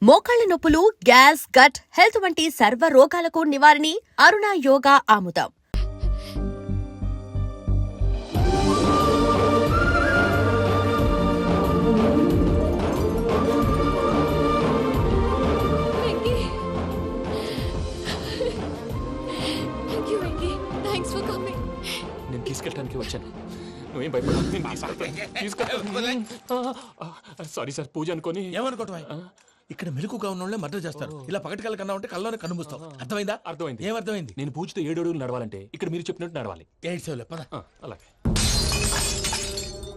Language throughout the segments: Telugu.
మోకాళ్ల నొప్పులు, గ్యాస్, గట్ హెల్త్ వంటి సర్వ రోగాలకు నివారణి అరుణ యోగా ఆముదం. నేను తీసుకెళ్ళడానికి వచ్చాను. నువ్వేం భయపడ. సారీ సార్, పూజ అనుకోని. ఏమనుకోవటం? ఇక్కడ మెలకుగా ఉన్న వాళ్ళే మర్డర్ చేస్తారు. ఇలా పగటి కళ్ళ కన్నా ఉంటే కళ్ళలోనే కనుమూస్తావు. అర్థమైందా? అర్థమైంది. ఏమర్థమైంది? నేను పూజతో 7 అడుగులు నడవాలంటే ఇక్కడ మీరు చెప్పినట్టు నడవాలి. 8 సేవలే పద. అలాగే.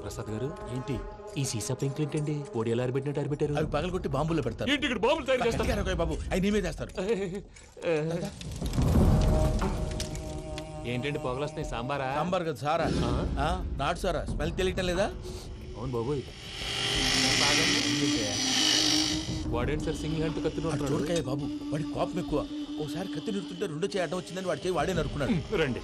ప్రసాద్ గారు, ఏంటి ఈ సీసా పెంకులు ఏంటండి? ఓడి ఎలా అరబెట్టినట్టు అరబెట్టారు? అవి పగలగొట్టి బాంబుల్లో పెడతారు. ఏంటి ఇక్కడ బాంబులు తయారు చేస్తారు? బాబు అవి నీ మీద వేస్తారు. ఏంటండి పొగలొస్తున్నాయి? సాంబారా? సాంబార్ కదా సారా. నాటు సారా. స్మెల్ తెలియటం లేదా? అవును బాబోయ్. వాడేంటి సార్ సింగిల్ హ్యాండ్ కత్తి చూడకాయ బాబు, వాడి కోపం ఎక్కువ. ఒకసారి కత్తి నిరుతుంటే 2 చేయి అడ్డం వచ్చిందని వాడి చేయి వాడే నరుకున్నాడు. రండి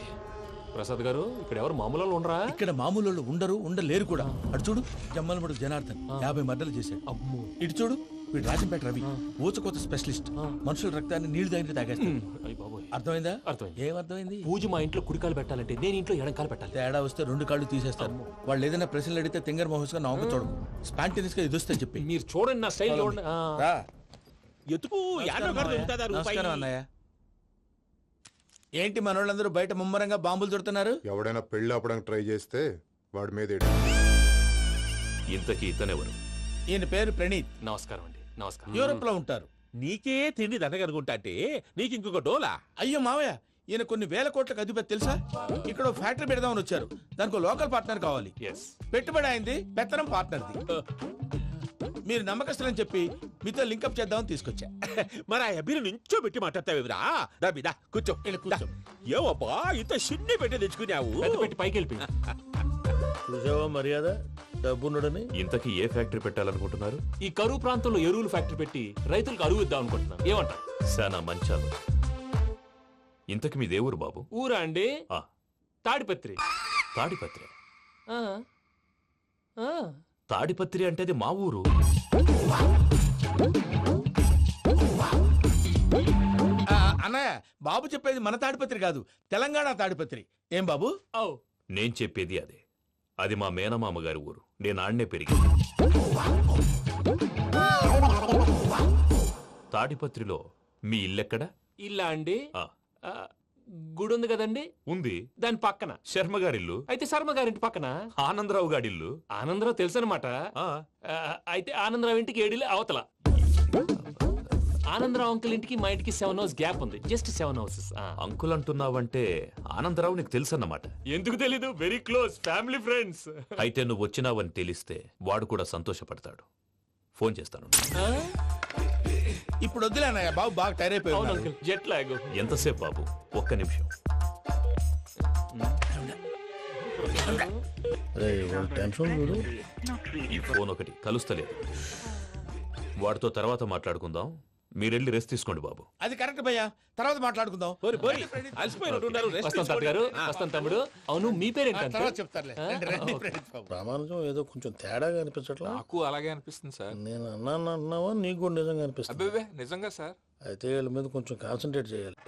ప్రసాద్ గారు, ఇక్కడ ఎవరు మామూలు వాళ్ళు ఉండరా? ఇక్కడ మామూలు వాళ్ళు ఉండరు, ఉండలేరు కూడా. అటు చూడు, జమ్మలమడు జనార్దన్ 50 మర్డర్లు చేశాడు. అమ్మో. ఇటు చూడు, వీడు రాజంపేట రవి ఊచకోత స్పెషలిస్ట్. మనుషుల రక్తాన్ని నీళ్లు దగ్గర తాగేస్తాడు. అర్థమైందా? అర్థమైంది. ఏమర్థమైంది? పూజ మా ఇంట్లో కుడికాలు పెట్టాలంటే నేను ఇంట్లో ఎడంకాలు పెట్టాలి. తేడా వస్తే 2 కాళ్ళు తీసేస్తారు. వాళ్ళు ఏదైనా ప్రశ్నలు అడిగితే తింగర్ మహోస్ గా నవ్వు చూడకు. స్పాంటినియస్ గా ఎదుస్తా చెప్పి. మీరు చూడండి, నా స్టైల్ చూడండి. రా. ఎతుకు నమస్కారం అన్నయ్య. ఏంటి మనోళ్ళందరూ బయట ముమ్మరంగా బాంబులు దొరుకుతున్నారు? ఎవడైనా పెళ్లి ఆపడానికి ట్రై చేస్తే వాడి మీద ఇంతకీ ఇతనెవరు? ఈయన పేరు ప్రణీత్. నమస్కారం అండి. నమస్కారం. యూరోప్ లో ఉంటారు. నీకే తిండి దండగనుకుంటా అంటే నీకు ఇంకొక డోలా? అయ్యో మావయ్య, ఈయన కొన్ని వేల కోట్లకు అధిపతి తెలుసా? ఇక్కడ ఓ ఫ్యాక్టరీ పెడదామని వచ్చారు. దానికి లోకల్ పార్ట్నర్ కావాలి. పెట్టుబడి అయింది, పెత్తనం పార్ట్నర్ది. మీరు నమ్మకస్తులని చెప్పి మీతో లింకప్ చేద్దామని తీసుకొచ్చా. మరి ఆ అబ్బిని నుంచో పెట్టి మాట్లాడతావురా? దాబిదా కూర్చో. ఏవబ్బా ఇంత సిన్ని పెట్టి తెచ్చుకున్నావు? పెట్టి పైకి వెళ్ళిపోయి. చూసావా మర్యాద, డబ్బున్నడని. ఇంతకీ ఏ ఫ్యాక్టరీ పెట్టాలనుకుంటున్నారు? ఈ కరువు ప్రాంతంలో ఎరువులు ఫ్యాక్టరీ పెట్టి రైతులకు అరువు ఇద్దాం అనుకుంటున్నాను. ఏమంటారు? శానా మంచాలు. ఇంతకి మీ దేవురు బాబు? ఊరా అండి? తాడిపత్రి. తాడిపత్రి? ఆ. ఆ. తాడిపత్రి అంటే అది మా ఊరు. అన్నయ్య, బాబు చెప్పేది మన తాడిపత్రి కాదు, తెలంగాణ తాడిపత్రి. ఏం బాబు? నేను చెప్పేది అదే. అది మా మేనమామ గారి ఊరు. నేను ఆడనే పెరిగింది. తాడిపత్రిలో మీ ఇల్లెక్కడ? ఇల్లా అండి? గుడి ఉంది కదండి. ఉంది. దాని పక్కన శర్మ గారిల్లు. అయితే శర్మ గారింటి పక్కన ఆనందరావు గారిల్లు. ఆనందరావు తెలుసు అనమాట. అయితే ఆనందరావు ఇంటికి 7 అవతల. ఆనందరావు అంకుల్ ఇంటికి మా ఇంటికి 7 hours గ్యాప్ ఉంది. Just 7 hours. అంకుల్ అంటున్నావంటే ఆనందరావు నీకు తెలుసు అన్నమాట. ఎందుకు తెలీదు? Very close family friends. అయితే నువ్వు వచ్చినావని తెలిస్తే వాడు కూడా సంతోషపడతాడు. ఫోన్ చేస్తాను. ఇప్పుడు వద్దులే అన్నయ్య, బాబు బాగా టైర్ అయిపోయాడు. Jet lag. ఎంతసేపు బాబు? 1 నిమిషం. ఈ ఫోన్ ఒకటి కలుస్తలేదు. వాడితో తర్వాత మాట్లాడుకుందాం. మీరెళ్ళి రెస్ట్ తీసుకోండి బాబు. అది కరెక్ట్ భయ్యా, తర్వాత మాట్లాడుకుందాం. వస్తాను తమ్ముడు. అవును, మీ పేరేంటి? ప్రామాణికం ఏదో కొంచెం తేడాగా అనిపించట్లా? నాకు అలాగే అనిపిస్తుంది సార్. నేను అన్నావా నీకు కూడా నిజంగా అనిపిస్తుంది? నిజంగా సార్. అయితే వీళ్ళ మీద కొంచెం కాన్సన్ట్రేట్ చేయాలి.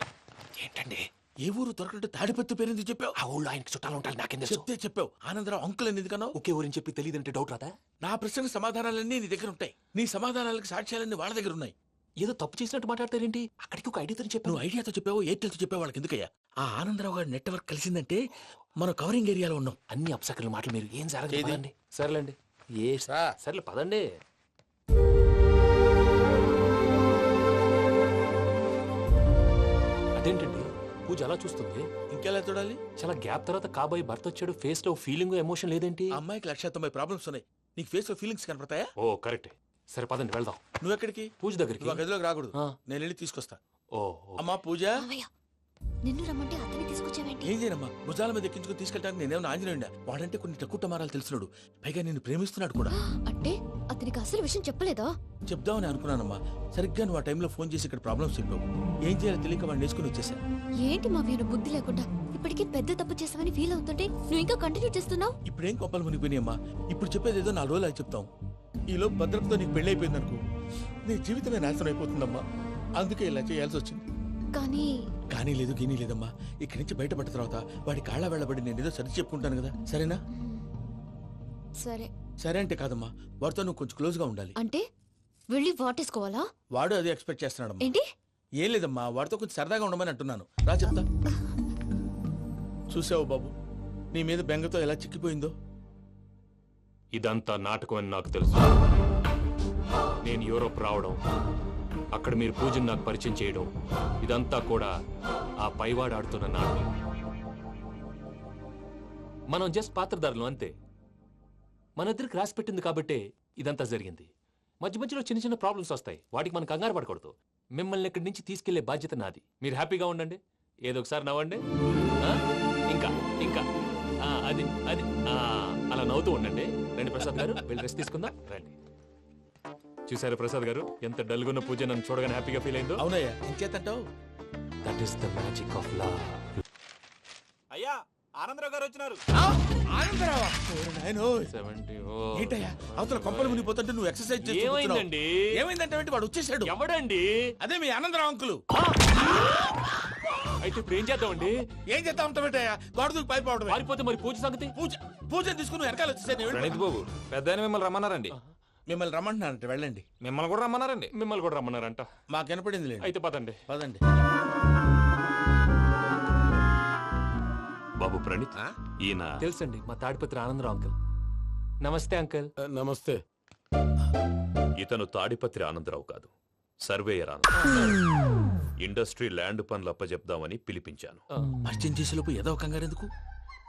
ఏంటండి? ఏ ఊరు దొరకట్టు తాడిపత్రి పేరు ఎందుకు చెప్పావు? ఆ ఊళ్ళో ఆయనకి చుట్టాలు ఉంటారు. నాకేం చెప్తే చెప్పావు. ఆనందరావు అంకుల్ అని ఎందుకన్నావు? ఒకే ఊరిని చెప్పి తెలియదంటే డౌట్ రాదా? నా ప్రశ్నకు సమాధానాలన్నీ నీ దగ్గర ఉంటాయి. నీ సమాధానాలకు సాక్ష్యాలన్నీ వాళ్ళ దగ్గర ఉన్నాయి. ఏదో తప్పు చేసినట్టు మాట్లాడతారేంటి? అక్కడికి ఒక ఐడియాతో చెప్పావు. నువ్వు ఐడియాతో చెప్పావు, ఎయిర్టెల్తో చెప్పావు. వాళ్ళకి ఎందుకయ్యా? ఆ ఆనందరావు గారి నెట్వర్క్ కలిసిందంటే మనం కవరింగ్ ఏరియాలో ఉన్నాం. అన్ని అప్సకర్ల మాటలు మీరు ఏం జరగదండి. సర్లేండి. సర్లే పదండి. అదేంటండి పూజ అలా చూస్తుంది? ఇంకెలా చూడాలి? చాలా గ్యాప్ తర్వాత కాబోయే భర్త వచ్చాడు. ఫేస్ లో ఫీలింగ్, ఎమోషన్ లేదేంటి? అమ్మాయికి 190 ప్రాబ్లమ్స్ ఉన్నాయి. నీకు ఫేస్ లో ఫీలింగ్స్ కనపడతాయా? ఓ కరెక్ట్. సరే పదండి వెళ్దాం. నువ్వెక్కడికి? పూజ దగ్గరికి. నువ్వు గదిలోకి రాకూడదు. నేను వెళ్ళి తీసుకొస్తా. ఓ అమ్మా పూజ. నిన్ను రమ్మంటే అతన్ని తీసుకొచ్చావేంటి? ఏం చేయనమ్మా, భుజాల మీద ఎక్కించుకుని తీసుకెళ్ళడానికి నేనేమన్నా ఆంజనేయుడా? వాడంటే కొన్ని తక్కువ టమారాలు తెలిసినాడు. పైగా నేను ప్రేమిస్తున్నాడు కూడా. అంటే అతనికి అసలు విషయం చెప్పలేదా? చెప్దామని అనుకున్నానమ్మా. సరిగ్గా నువ్వు ఆ టైంలో ఫోన్ చేసి ఇక్కడ ప్రాబ్లమ్స్ చెప్పావు. ఏం చేయాలో తెలియక వాడిని నేర్చుకుని వచ్చేసా. ఏంటి మా వీరు బుద్ధి లేకుండా ఇప్పటికీ పెద్ద తప్పు చేసావని ఫీల్ అవుతుంటే నువ్వు ఇంకా కంటిన్యూ చేస్తున్నావు? ఇప్పుడేం కోపాలు మునిగిపోయినాయమ్మా. ఇప్పుడు చెప్పేది ఏదో 4 రోజులు అది చెప్తాం. ఈలోపు భద్రతతో నీకు పెళ్లి అయిపోయింది అనుకో, నీ జీవితమే నాశనం అయిపోతుందమ్మా. అందుకే ఇలా చేయాల్సి వచ్చింది. కానీ కానీ లేదు గీనీ లేదమ్మా. ఇక్కడి నుంచి బయటపడ్డ తర్వాత వాడి కాళ్ళ వెళ్ళబడి నేను ఏదో సరి చెప్పుకుంటాను కదా, సరేనా? సరే సరే అంటే కాదమ్మా, వాడితో నువ్వు కొంచెం క్లోజ్గా ఉండాలి. అంటే వెళ్ళి వాటేసుకోవాలా? వాడు అదే ఎక్స్పెక్ట్ చేస్తున్నాడమ్మా. ఏంటి? ఏం లేదమ్మా, వాడితో కొంచెం సరదాగా ఉండమని అంటున్నాను. రా చెప్తా. చూసావు బాబు, నీ మీద బెంగతో ఎలా చిక్కిపోయిందో. ఇదంతా నాటకం అని నాకు తెలుసు. నేను యూరోప్ రావడం, అక్కడ మీరు పూజను నాకు పరిచయం చేయడం, ఇదంతా కూడా ఆ పైవాడు ఆడుతున్న నాటకం. మనం జస్ట్ పాత్రధారులు అంతే. మన ఇద్దరికి రాసి పెట్టింది కాబట్టే ఇదంతా జరిగింది. మధ్య మధ్యలో చిన్న చిన్న ప్రాబ్లమ్స్ వస్తాయి, వాటికి మనం కంగారు పడకూడదు. మిమ్మల్ని ఇక్కడి నుంచి తీసుకెళ్లే బాధ్యత నాది. మీరు హ్యాపీగా ఉండండి, ఏదో ఒకసారి నవ్వండి. ఆ? ఇంకా ఇంకా అది అది అలా నవ్వుతూ ఉండండి. రండి ప్రసాద్ గారు, వెళ్ళి రెస్ట్ తీసుకుందాం రండి. చూసారా ప్రసాద్ గారు, ఎంత డల్గున్న పూజ నన్ను చూడగానే హ్యాపీగా ఫీల్ అయిందో. అవునయ్యా, ఇంకేతంటావు? That is the magic of love. అయ్యా ఆనందరావు గారు వచ్చినారు. ఆనందరావా? ఓరి నాయనో. 70. ఏంటయ్యా అవతల కొంపలు మునిగిపోతుంటే నువ్వు ఎక్సర్సైజ్ చేస్తూ కూర్చున్నావు. ఏమైందండి? ఏమైందంటే వాడు వచ్చేసాడు. ఎవడండి? అదే మీ ఆనందరావు అంకులు. అయితే ఇప్పుడు ఏం చేద్దామండి? ఏం చేస్తా ఉంటావేటయ్యా, గొడవకు పైపోవడమే. పారిపోతే మరి పూజ సంగతి? పూజ తీసుకుని వెనకాల వచ్చేసాను. ప్రణీత్ బాబు, పెద్ద మిమ్మల్ని రమ్మన్నారండి. మిమ్మల్ని రమ్మంటున్నానంటే వెళ్ళండి. మిమ్మల్ని కూడా రమ్మన్నారండి. మిమ్మల్ని కూడా రమ్మన్నారంట. మాకు వినపడింది లేదు. అయితే పదండి. పదండి. బాబు ప్రణీత్, ఈయన తెలుసండి, మా తాడిపత్రి ఆనందరావు అంకుల్. నమస్తే అంకుల్. నమస్తే. ఇతను తాడిపత్రి ఆనందరావు కాదు, సర్వేయర్ ఆనందరావు. ఇండస్ట్రీ ల్యాండ్ పనులు అప్పజెప్దామని పిలిపించాను. పరిచయం చేసేలోపు ఏదో కంగారు ఎందుకు?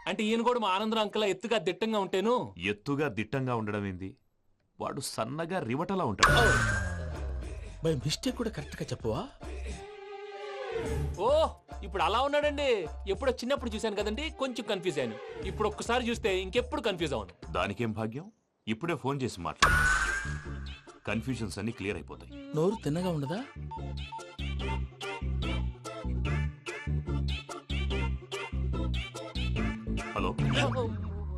అంటే ఈయన కూడా మా ఆనందరావు అంకుల్ ఎత్తుగా దిట్టంగా ఉంటేను. ఎత్తుగా దిట్టంగా ఉండడం ఏంది, వాడు సన్నగా రివటలా ఉంటాడు. బై మిస్టేక్ కూడా కరెక్ట్ గా చెప్పవా? ఓ ఇప్పుడు అలా ఉన్నాడండి. ఎప్పుడో చిన్నప్పుడు చూశాను కదండి, కొంచెం కన్ఫ్యూజ్ అయ్యాను. ఇప్పుడు ఒక్కసారి చూస్తే ఇంకెప్పుడు కన్ఫ్యూజ్ అవును. దానికేం భాగ్యం, ఇప్పుడే ఫోన్ చేసి మాట్లాడు. కన్ఫ్యూజన్స్ అన్ని క్లియర్ అయిపోతాయి. నోరు తిన్నగా ఉండదా? హలో,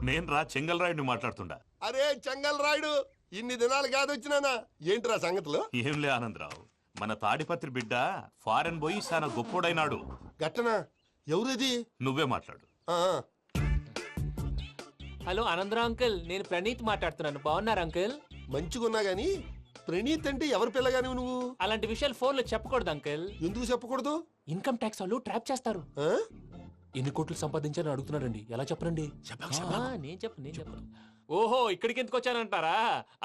నేను రా చెంగల్రాయుడిని మాట్లాడుతుండా. అరే చెంగల్ రాయుడు, ఇన్ని దినాలు కాదు వచ్చినానా? ఏంట్రా సంగతులు? ఏంలే ఆనందరావు, మన తాడిపత్రి బిడ్డ ఫారెన్ పోయి చాలా గొప్పోడైనాడు. గట్టనా? ఎవరిది? నువ్వే మాట్లాడు. ఆ, హలో ఆనందరావు అంకుల్, నేను ప్రణీత్ మాట్లాడుతున్నాను. బాగున్నారు అంకుల్? మంచిగున్నా గాని ప్రణీత్ అంటే ఎవరి పిల్లగాని నువ్వు? అలాంటి విషయాలు ఫోన్ లో చెప్పకూడదు అంకుల్. ఎందుకు చెప్పకూడదు? ఇన్కమ్ ట్యాక్స్ వాళ్ళు ట్రాప్ చేస్తారు. ఆ? ఎన్ని కోట్లు సంపాదించాలని అడుగుతున్నాడండి. ఎలా చెప్పరండి? నేను చెప్పను. ఓహో, ఇక్కడికి ఎందుకు వచ్చానంటారా?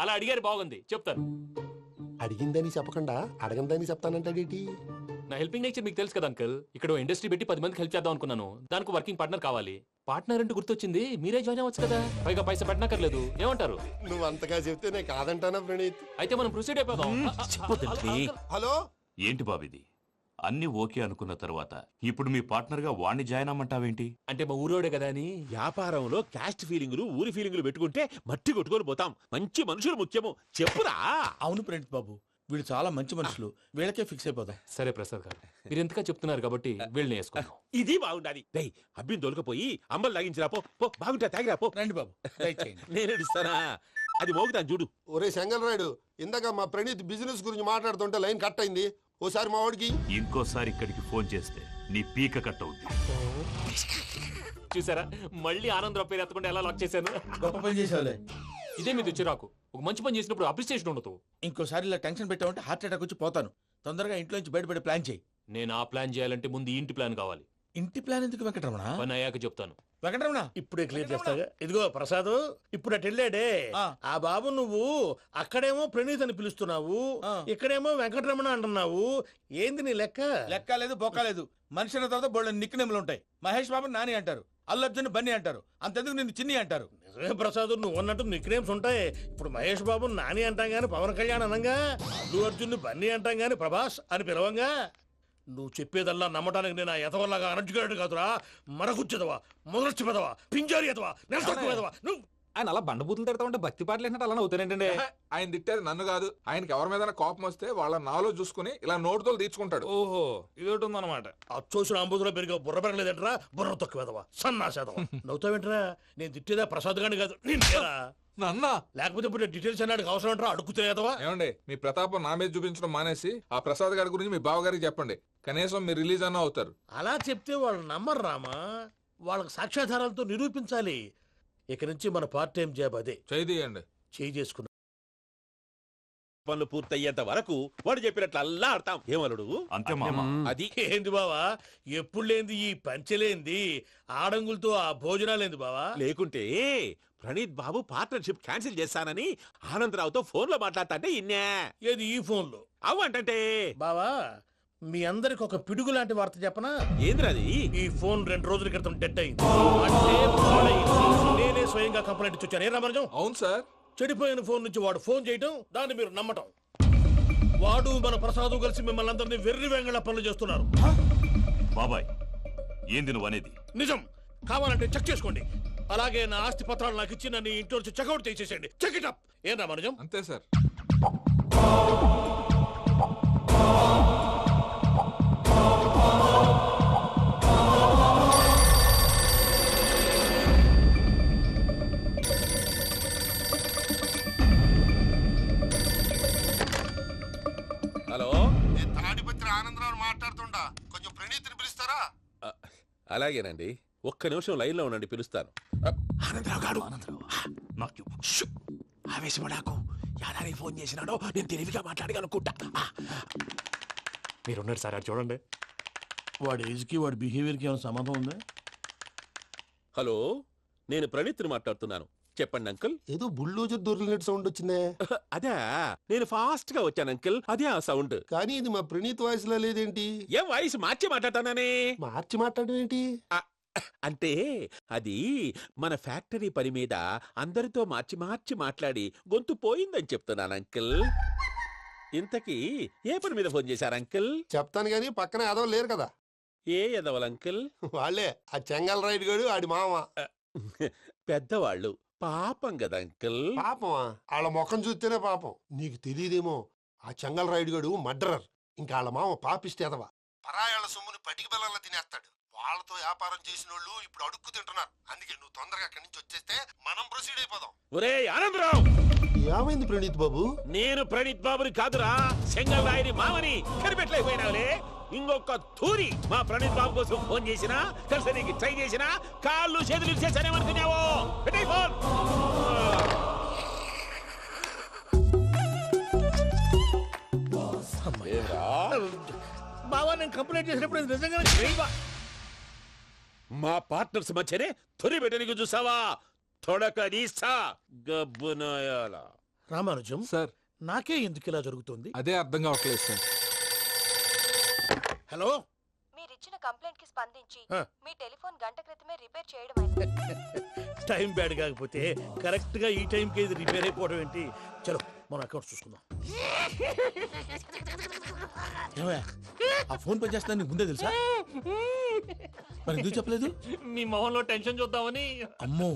అలా అడిగారు, బాగుంది, చెప్తాను. అడిగిందని చెప్పకుండా అడగందని చెప్తానంటాడేటి? నా హెల్పింగ్ నేచర్ మీకు తెలుసు కదా అంకుల్. ఇక్కడ ఇండస్ట్రీ పెట్టి 10 మందికి హెల్ప్ చేద్దాం అనుకున్నాను. దానికి వర్కింగ్ పార్ట్నర్ కావాలి. పార్ట్నర్ అంటే గుర్తొచ్చింది, మీరే జాయిన్ అవ్వచ్చు కదా, పైగా పైసా పెట్టనక్కర్లేదు. ఏమంటారు? నువ్వు అంతగా చెప్తే నేను కాదంటానా ప్రణీత్? అయితే మనం ప్రొసీడ్ అయిపోదాం. హలో, ఏంటి బాబిది, అన్ని ఓకే అనుకున్న తర్వాత ఇప్పుడు మీ పార్ట్నర్ గా వాణ్ణి జాయిన్ అమ్మంటావేంటి? అంటే మా ఊరోడే కదా అని. వ్యాపారంలో క్యాస్ట్ ఫీలింగులు ఊరి ఫీలింగులు పెట్టుకుంటే మట్టి కొట్టుకొని పోతాం. మంచి మనుషులు ముఖ్యము. చెప్పురా. అవును ప్రణీత్ బాబు, వీళ్ళు చాలా మంచి మనుషులు, వీళ్ళకే ఫిక్స్ అయిపోదాం. సరే ప్రసాద్ గారు, మీరు ఎంతగా చెప్తున్నారు కాబట్టి వీళ్ళని వేసుకున్నాం. ఇది బాగుండాలి. డై అబ్బిని దొలకపోయి అంబలు తాగించిరా పో. పో బాగుంటా, తాగిరా పో. రండి బాబు, దయచేయండి. నేను ఇస్తానా? అది మోగుతాను చూడు. ఒరే చెంగల్ రాయుడు, ఇందాక మా ప్రణీత్ బిజినెస్ గురించి మాట్లాడుతుంటే లైన్ కట్ అయింది. ఓసారి మా వాడికి ఇంకోసారి ఇక్కడికి ఫోన్ చేస్తే నీ పీక కట్ అవుద్ది. చూసారా, మళ్ళీ ఆనందరావు పేరు ఎత్తకుండా ఎలా లాక్ చేశాను. గొప్ప పని చేసేవాళ్ళే. ఇదే మీద చిరాకు. ఒక మంచి పని చేసినప్పుడు అప్రిసియేషన్ ఉండదు. ఇంకోసారి ఇలా టెన్షన్ పెట్టామంటే హార్ట్ అటాక్ వచ్చి పోతాను. తొందరగా ఇంట్లో నుంచి బయటపడే ప్లాన్ చేయి. నేను ఆ ప్లాన్ చేయాలంటే ముందు ఈ ఇంటి ప్లాన్ కావాలి. ఇంటి ప్లాన్ ఎందుకు వెంకటరమణ? పని అయ్యాక చెప్తాను. వెంకటరమణ ఇప్పుడే క్లియర్ చేస్తాగా. ఇదిగో ప్రసాద్, ఇప్పుడు అటు వెళ్ళాడే ఆ. ఆ బాబు, నువ్వు అక్కడేమో ప్రణీత్ అని పిలుస్తున్నావు, ఆ. ఇక్కడేమో వెంకటరమణ అంటున్నావు. ఏంది నీ లెక్క? లెక్క లేదు, బొక్క లేదు. మనిషి అన్న తర్వాత బోళ్ళ నిక్నెములు ఉంటాయి. మహేష్ బాబు నాని అంటారు, అల్లు అర్జున్ బన్నీ అంటారు, అంతెందుకు నిన్ను చిన్ని అంటారు. నిజమే ప్రసాద్, నువ్వు అన్నట్టు నిక్నేమ్స్ ఉంటాయి. ఇప్పుడు మహేష్ బాబు నాని అంటాం గాని పవన్ కళ్యాణ్ అనంగా, అల్లు అర్జున్ బన్నీ అంటాం గాని ప్రభాస్ అని పిలవంగా. నువ్వు చెప్పేదల్లా నమ్మటానికి నేను ఆ ఎతవల్లాగా అనర్జుకేటెడ్ కాదురా. మరగుచ్చదవా, మొదలచ్చి పెదవా, పింజారి ఎదవా, నెలసొక్కు పెదవా. నువ్వు ఆయన అలా బండబూతులు తిడతా ఉంటే భక్తి పాటలు ఏంటంటే అలా అవుతానంటే. ఆయన తిట్టేది నన్ను కాదు, ఆయనకి ఎవరి మీద కోపం వస్తే వాళ్ళ నాలో చూసుకుని ఇలా నోటుతో తీర్చుకుంటాడు. ఓహో, ఇది ఒకటి ఉందన్నమాట. అచ్చోసిన అంబుధులో పెరిగే బుర్ర పెరగలేదంటరా. బుర్ర తొక్కువేదవా, సన్నాసేదవా. నవ్వుతావేంట్రా? నేను తిట్టేదా ప్రసాద్ గాని కాదు, నిన్నేరా. నాన్న లేకపోతే ఇప్పుడు డీటెయిల్స్ అన్నాడు అవసరం అంటారా అడుగుతాయేదవా? ఏమండి మీ ప్రతాపం నా మీద చూపించడం మానేసి ఆ ప్రసాద్ గారి గురించి మీ బావగారికి చెప్పండి. కనీసం మీరు రిలీజ్ అన్న అవుతారు. అలా చెప్తే వాళ్ళు నమ్మరు రామా. వాళ్ళకి సాక్ష్యాధారాలతో నిరూపించాలి. ఇక నుంచి మన పార్ట్ టైం జాబ్ అదే. చేయండి. చేయి చేసుకున్నా పనులు పూర్తయ్యేంత వరకు వాడు చెప్పినట్లు అల్లా ఆడతాం. ఏమలుడు అంతే మామ. అది ఏంది బావా, ఎప్పుడు లేంది ఈ పంచలేంది, ఆడంగులతో ఆ భోజనాలేంది బావా? లేకుంటే ప్రణీత్ బాబు పార్ట్నర్షిప్ క్యాన్సిల్ చేస్తానని ఆనందరావుతో ఫోన్ లో మాట్లాడతాంటే ఇన్నే. ఏది ఈ ఫోన్ లో? అవ్వంటే బావా మీ అందరికి ఒక పిడుగు లాంటి వార్త చెప్పనా? ఏంద్రది? ఈ ఫోన్ 2 రోజుల క్రితం డెడ్ అయింది. అంటే పాడైంది. నేనే స్వయంగా కంప్లైంట్ ఇచ్చి వచ్చాను. ఏ రామరాజం? అవును సార్. చెడిపోయిన ఫోన్ నుంచి వాడు ఫోన్ చేయటం, దాన్ని మీరు నమ్మటం. వాడు మన ప్రసాదు కలిసి మిమ్మల్ని అందరినీ వెర్రి వెంగళ పనులు చేస్తున్నారు. బాబాయ్ ఏంది నువ్వు అనేది? నిజం. కావాలంటే చెక్ చేసుకోండి. అలాగే నా ఆస్తి పత్రాలు నాకు ఇచ్చి నన్ను ఇంట్లో నుంచి చెక్అౌట్ చేసేసండి. Check it up. ఏం రామరాజం? అంతే సార్. హలో, నేను తాడిపత్రి ఆనందరావు మాట్లాడుతుండా, కొంచెం ప్రణీతిని పిలుస్తారా? అలాగేనండి. ఒక్క నిమిషం లైన్ లో ఉండండి, పిలుస్తాను. ఆనందరావు గాడు నాకు ఆవేశపడాకు. యాదానికి ఫోన్ చేసినాడో నేను తెలివిగా మాట్లాడగలనుకుంటా. మీరున్నారు సార్, అది చూడండి. వాడి ఏజ్కి వాడి బిహేవియర్కి ఏమైనా సంబంధం ఉందా? హలో, నేను ప్రణీత్ని మాట్లాడుతున్నాను. చెప్పండి అంకుల్. ఏదో బుల్డోజర్ దొరికినట్టు సౌండ్ వచ్చిందే. అదే, నేను ఫాస్ట్ గా వచ్చాను అంకుల్. అదే ఆ సౌండ్. కానీ ఇది మా ప్రణీత్ వాయిస్ లో లేదేంటి? ఏం వాయిస్ మార్చి మాట్లాడతాననే? మార్చి మాట్లాడడం ఏంటి? అంటే అది మన ఫ్యాక్టరీ పని మీద అందరితో మార్చి మార్చి మాట్లాడి గొంతు పోయిందని చెప్తున్నాను అంకుల్. ఇంతకీ ఏ పని మీద ఫోన్ చేశారు అంకుల్? చెప్తాను గానీ పక్కన ఏదో లేరు కదా. ఏ ఎదవల్ అంకుల్? వాళ్ళే ఆ చెంగల్ రైడ్ గడు ఆడి మామ. పెద్దవాళ్ళు పాపం కదా అంకుల్. పాపమా? వాళ్ళ ముఖం చూస్తేనే పాపం. నీకు తెలియదేమో, ఆ చెంగల్ రైడ్ గడు మర్డరర్. ఇంకా వాళ్ళ మామ పాపిస్తేదవా. పరాయాళ్ళ సొమ్ముని పటికి బెల్లంలో తినేస్తాడు. వాళ్ళతో వ్యాపారం చేసిన వాళ్ళు ఇప్పుడు అడుక్కు తింటున్నారు. అందుకే నువ్వు తొందరగా అక్కడి నుంచి వచ్చేస్తే మనం ప్రొసీడ్ అయిపోదాం. ఒరే ఆనందరావు! ఏమైంది ప్రణీత్ బాబు? నేను ప్రణీత్ బాబుని కాదురా, సెంగల్ రాయని మామని. కనిపెట్టలేకపోయినావులే. ఇంకొక తూరి మా ప్రణీత్ బాబు కోసం ఫోన్ చేసినా, కలిసి నీకు ట్రై చేసినా కాళ్ళు చేతులు ఇచ్చేసానేమనుకున్నావు. పెట్టే ఫోన్. బావా నేను కంప్లైంట్ చేసినప్పుడు ఇది నిజంగానే మా పార్ట్నర్స్ మధ్యనే తొలి పెట్టడానికి చూసావా? తొడక నీస్తా గబ్బునాయాల. రామానుజం సార్ నాకే ఎందుకు ఇలా జరుగుతుంది? అదే అర్థం కావట్లేదు సార్. హలో, మీరిచ్చిన కంప్లైంట్ కి స్పందించి ఆ. మీ టెలిఫోన్ గంట క్రితమే రిపేర్ చేయడం అయింది. టైం బ్యాడ్ కాకపోతే కరెక్ట్ గా ఈ టైంకి ఇది రిపేర్ అయిపోవడం ఏంటి? చలో మన అకౌంట్ చూసుకుందాం. ఏమయ్య, ఆ ఫోన్ పని చేస్తున్నా నీకు ముందే తెలుసా? మరి ఎందుకు చెప్పలేదు? మీ మొహంలో టెన్షన్ చూద్దామని. అమ్మో,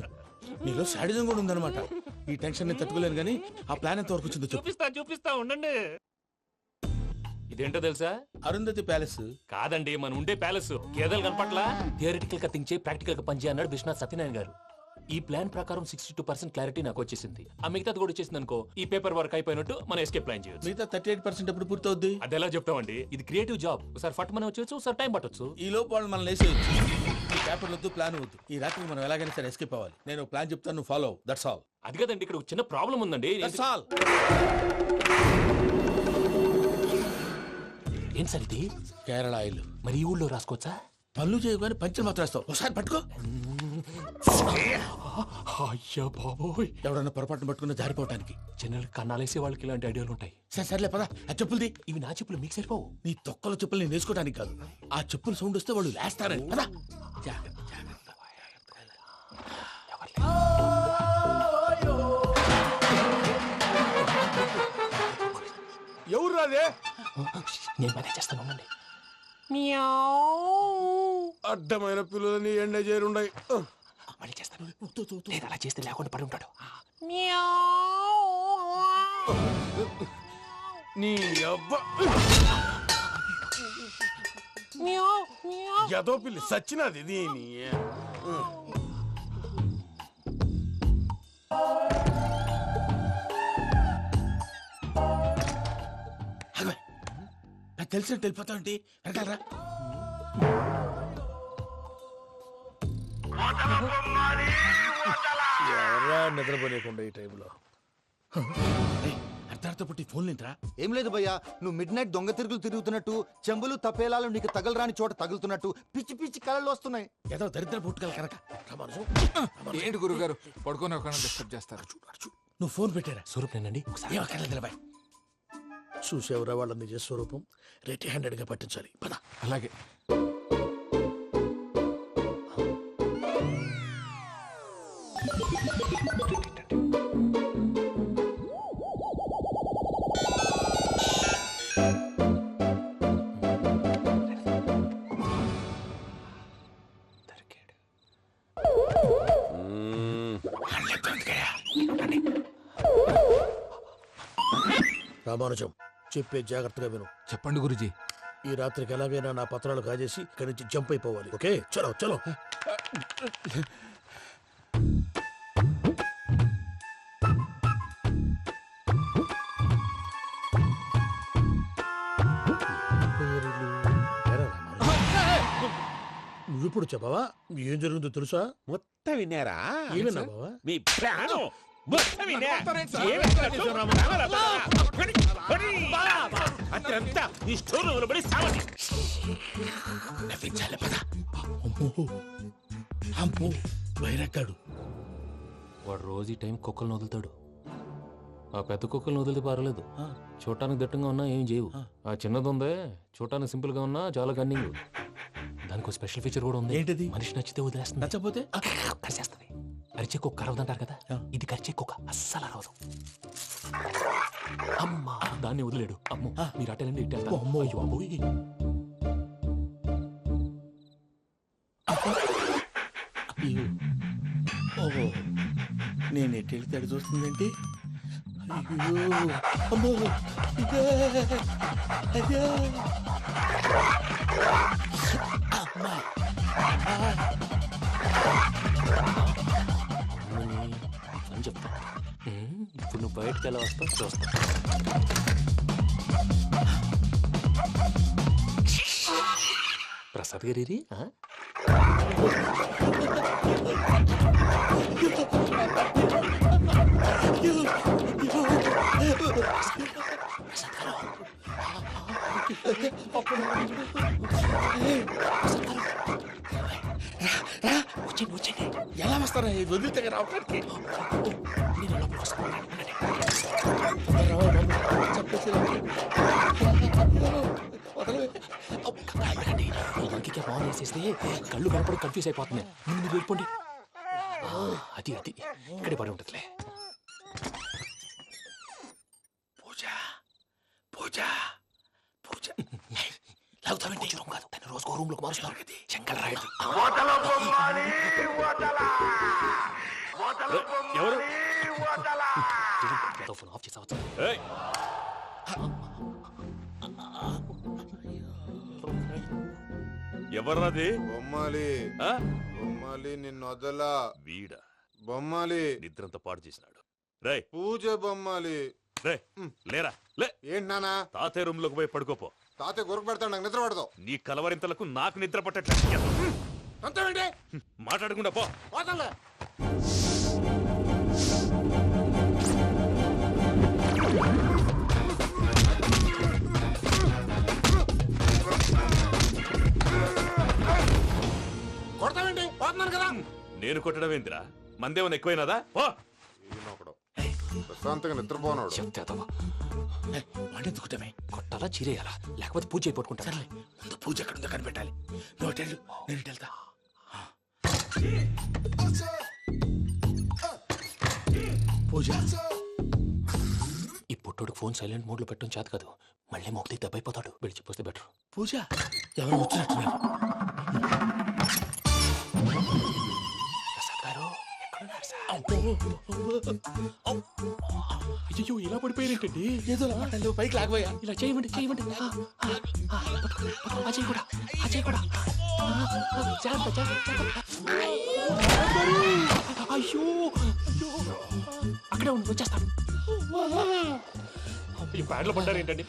నీలో శాడిజం కూడా ఉందన్నమాట. ఈ టెన్షన్ నేను తట్టుకోలేను కానీ ఆ ప్లాన్ ఎంత వరకు వచ్చిందో చెప్పు. చూపిస్తా ఉండండి. ఇదేంటో తెలుసా? అరుంధతి ప్యాలెస్ కాదండి, మన ఉండే ప్యాలెస్. గేదెలు కనపట్లా? థియరిటికల్ గా థింక్ చేయి, ప్రాక్టికల్ గా పనిచేయ అన్నాడు విశ్వనాథ్ సత్యనారాయణ గారు. ఈ ప్లాన్ ప్రకారం 62% క్లారిటీ నాకు వచ్చేసింది. ఆ మిగతాది కూడా వచ్చేసింది అనుకో, ఈ పేపర్ వర్క్ అయిపోయినట్టు మనం ఎస్కేప్ ప్లాన్ చేయొచ్చు. మిగతా 38% ఎప్పుడు పూర్తవుద్ది? అది ఎలా చెప్తామండి? ఇది క్రియేటివ్ జాబ్. ఒకసారి ఫట్ మనం వచ్చేచ్చు, ఒకసారి టైం పట్టొచ్చు. ఈ లోపు వాళ్ళు మనం లేసేయచ్చు. ఈ పేపర్ వద్దు, ప్లాన్ వద్దు. ఈ రాత్రికి మనం ఎలాగైనా సరే ఎస్కేప్ అవ్వాలి. నేను ప్లాన్ చెప్తాను, నువ్వు ఫాలో. That's all. అది కదండి, ఇక్కడ ఒక చిన్న ప్రాబ్లం ఉందండి. That's all. ఏం సార్ ఇది? కేరళ ఆయిల్. మరి ఈ ఊళ్ళో రాసుకోవచ్చా? పనులు చేయగానే పంచర్ మాత్రం వేస్తావు. ఒకసారి పట్టుకో. అయ్యా బాబోయ్, ఎవడన్నా పొరపాటున పట్టుకున్న జారిపోవటానికి. జనరల్ కన్నాలేసే వాళ్ళకి ఇలాంటి ఐడియాలు ఉంటాయి. సర్లే పదా, ఆ చెప్పులది. ఇవి నా చెప్పులు, మీకు సరిపోవు. నీ తొక్కల చెప్పులు నేను వేసుకోవడానికి కాదు, ఆ చెప్పులు సౌండ్ వస్తే వాళ్ళు లేస్తారని. పదా. ఎవరు రాదే? నేను పనే చేస్తాను, ఉండండి. అడ్డమైన పిల్లలని ఎండ చేరుండయి. మళ్ళీ చేస్తాను. లేదు, అలా చేస్తే లేకుండా పడి ఉంటాడు. నీ అబ్బా ఎదో పిల్లి సచ్చినది దీని. ఆగవే. నాకు తెలిసినట్టు వెళ్ళిపోతావు ఏంటి? వెనకాలరా. ఎవరా నిద్రపోలేకుండా ఈ టైంలో ఏయ్, అర్ధరాత్రి పుట్టి ఫోన్ లేంట్రా? ఏం లేదు భయ్యా, నువ్వు మిడ్ నైట్ దొంగ తిరుగులు తిరుగుతున్నట్టు, చెంబులు తపేలాలు నీకు తగలరాని చోట తగులుతున్నట్టు పిచ్చి పిచ్చి కళలు వస్తున్నాయి. ఏదో దరిద్ర పుట్టుకల కనుక. రామానుజం, ఏంటి గురుగారు పడుకొని ఒక డిస్టర్బ్ చేస్తారు? నువ్వు ఫోన్ పెట్టారా? స్వరూప్ నేనండి. ఏం అక్కర్లేదు నిలబాయ్. చూసేవరా వాళ్ళ నిజ స్వరూపం. రెట్టి హ్యాండెడ్ గా పట్టించాలి. పద. అలాగే. రామానుజం, చెప్పే జాగ్రత్తగా విను. చెప్పండి గురుజీ. ఈ రాత్రికి ఎలాగైనా నా పత్రాలు కాజేసి ఇక్కడి నుంచి జంప్ అయిపోవాలి. ఓకే, చలో చలో. నువ్విప్పుడు చెప్పవా ఏం జరిగిందో తెలుసా? మొత్తం విన్నారా? ఏమన్నా బావా? మీ ప్రాణం మొత్తం విన్నా? అతనంతా ఈ స్టోర్ రూమ్ లో పడి సావండి. నవ్వించాలి పద. అమ్మో అమ్మో వైరక్కాడు. వాడు రోజు ఈ టైం కుక్కలను వదులుతాడు. ఆ పెద్ద కుక్కలను వదిలితే పర్లేదు, చూడటానికి దట్టంగా ఉన్నా ఏం చేయవు. ఆ చిన్నది ఉందే, చూడటానికి సింపుల్ గా ఉన్నా చాలా కన్నింగ్. దానికి ఒక స్పెషల్ ఫీచర్ కూడా ఉంది. ఏంటిది? మనిషి నచ్చితే వదిలేస్తుంది, నచ్చపోతే కరిచేస్తుంది. అరిచే కుక్క అరవదంటారు కదా, ఇది కరిచే కుక్క అస్సలు అరవదు. అమ్మా, దాన్ని వదిలేడు. అమ్మో, మీరు అటెండి ఇటు వెళ్తారు. అమ్మో. అయ్యో అబ్బోయ్. ఓహో, నేను ఎటు వెళ్తే అటు చూస్తుందేంటి? అయ్యో అమ్మో, ఇదే, అయ్యో. అమ్మా, అని చెప్తా. ఇప్పుడు నువ్వు బయటకు ఎలా వస్తావు చూస్తా. ప్రసాద్ గారి వచ్చేయండి. ఎలా వస్తారా వదిలితే రావడానికి? ఫోన్ వేసేస్తే కళ్ళు కనపడి కన్ఫ్యూజ్ అయిపోతున్నాయి. ముందు మీరు వెళ్ళిపోండి. అది అది ఇక్కడే పడి ఉంటుందిలే. పూజ పూజ పూజ లాగుతామంటే రూమ్ కాదు, తన రోజుకో రూమ్ లోకి మారుస్తున్నారు కదా. శంకర్ రాయుడు ఎవరు? ఫోన్ ఆఫ్ చేసావచ్చు. ఎవర్రాది? బొమ్మాలి బొమ్మాలి నిన్ను వదలా. వీడ బొమ్మాలి నిద్రంతా పాడు చేసినాడు. రే పూజ బొమ్మాలి. రే లేరా లే. ఏంటి నానా? తాతయ్య రూమ్ లోకి పోయి పడుకోపో. తాతయ్య గురకు పెడతాడు, నాకు నిద్ర పడతావు. నీ కలవరింతలకు నాకు నిద్ర పట్టట్లేదు. అంతేంటి? మాట్లాడకుండా పో. పోతాలే. కొడతావేంటి? పోతున్నాను కదా. నేను కొట్టడం ఏంటిరా? మందేమన్నా ఎక్కువైనదా? పో. ఈయనొకడు ప్రశాంతంగా నిద్రపోనాడు. చెప్తేదవా వండెత్తుకుంటామే. కొట్టాలా చీరేయాలా లేకపోతే పూజ అయిపోట్టుకుంటా. సర్లే, ముందు పూజ ఎక్కడ ఉందో కనిపెట్టాలి. నువ్వు అటెండు, నేను ఇటు వెళ్తా. పూజ ఈ పుట్టోడికి ఫోన్ సైలెంట్ మోడ్ లో పెట్టడం చేత కాదు. మళ్ళీ మోక్తి దెబ్బైపోతాడు. విడిచిపోతే బెటర్. పూజ ఎవరు వచ్చినట్టున్నారు. ప్రసాద్ గారు ఎక్కడున్నారు సార్? అయ్యో ఇలా పడిపోయినట్టండి. ఏదో పట్టాలి, పైకి లాగబోయా. ఇలా చేయమండి చేయమండి. అజయ్ కూడా అజయ్ కూడా జాగ్రత్త జాగ్రత్త. అయ్యో అయ్యో అక్కడే ఉండి వచ్చేస్తాను. ఈ బ్యాడ్లో పడ్డారు ఏంటండి?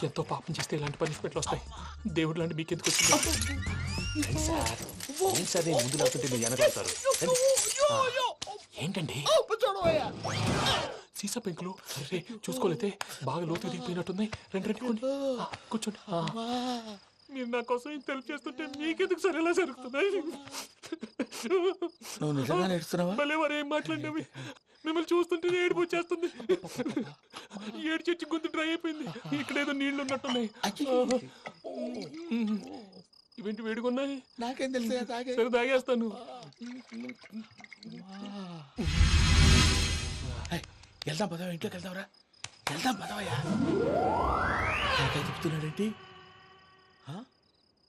ఎంతో పాపం చేస్తే ఇలాంటి పనిష్మెంట్లు వస్తాయి. దేవుడు లాంటి మీకెందుకు వచ్చింది? సార్ ముందు లేకుంటే మీరు వెనకాడతారు. ఏంటండి సీసా పెంకులు? అరే చూసుకోలేతే బాగా లోతు దిగిపోయినట్టున్నాయి. రండి కూర్చోండి. మీరు నా కోసం ఇంత హెల్ప్ చేస్తుంటే మీకెందుకు సరే ఎలా జరుగుతున్నాయి? నువ్వు నిజంగా నేర్చుతున్నావా? భలే వారు ఏం మాట్లాడినవి. మిమ్మల్ని చూస్తుంటే ఏడుపు వచ్చేస్తుంది. ఏడ్చి గొంతు డ్రై అయిపోయింది. ఇక్కడ ఏదో నీళ్లు ఉన్నట్టున్నాయి. ఇవేంటి వేడుకున్నాయి? నాకేం తెలుసు, సరే తాగేస్తాను. వెళ్దాం పదవా, ఇంట్లోకి వెళ్దాంరా. వెళ్దాం పదవయ్యా. నాకే చెప్తున్నాడేంటి?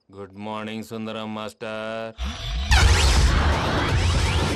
గుడ్ మార్నింగ్ సుందరం మాస్టర్.